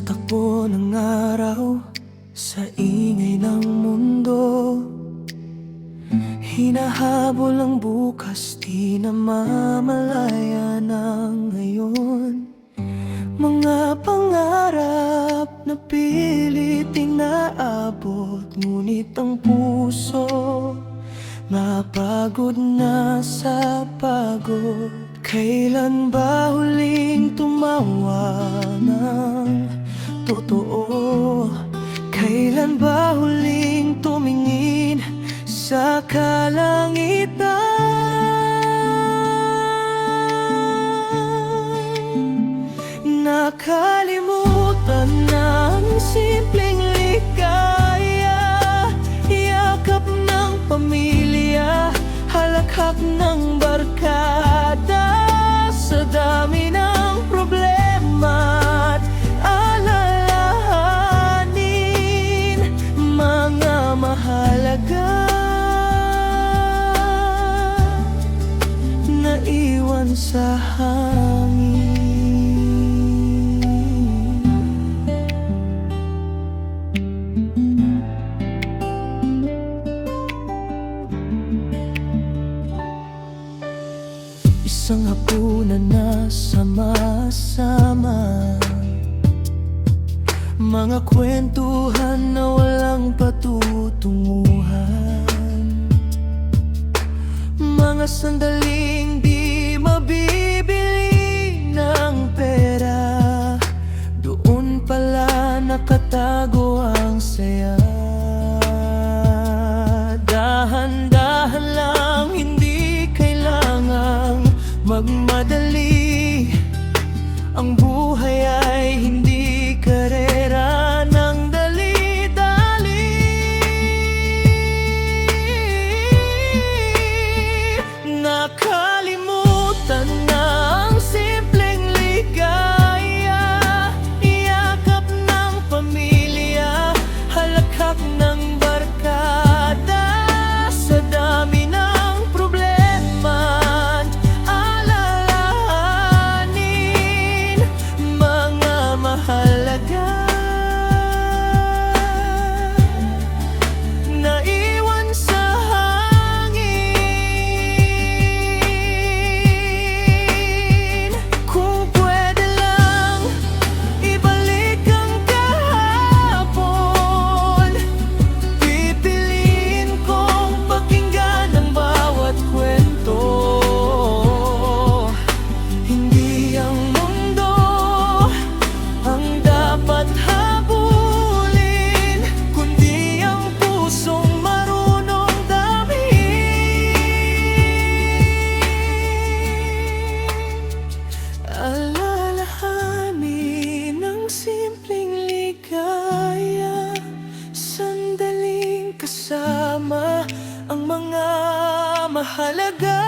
takbo ng araw, sa ingay ng mundo, hinahabol ang bukas, di namamalaya ng ngayon. Mga pangarap na pilit inaabot, ngunit ang puso napagod na sa pagod. Kailan ba huling tumawa ng totoo? Kailan ba huling tumingin sa kalangitan? Nakalimutan na ang simpleng ligaya, yakap ng pamilya, halakhak ng barkada. Sa dami ng problema at alalahanin, mga mahalaga na iwan sa hangin. Isang hapunan na sama-sama, mga kwentuhan na walang patutunguhan, mga sandaling di mabibili ng pera. Doon pala nakatago ang saya. Dahan-dahan lang, hindi kailangang magmadali. Ang buhay ay hindi karera ng dali-dali. Nakalimutan na ang simpleng ligaya, yakap ng pamilya, halakhak ng barkada. Sa dami ng problema at alalahanin, mga mahalaga na iwan sa hangin. Kung pwede lang ibalik ang kahapon, pipiliin kong pakinggan ang bawat kwento. Hindi ang mundo ang dapat habulin, kundi ang pusong marunong damhin. Alalahanin ang simpleng ligaya, sandaling kasama ang mga mahalaga.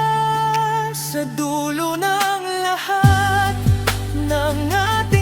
Sa dulo ng lahat ng ating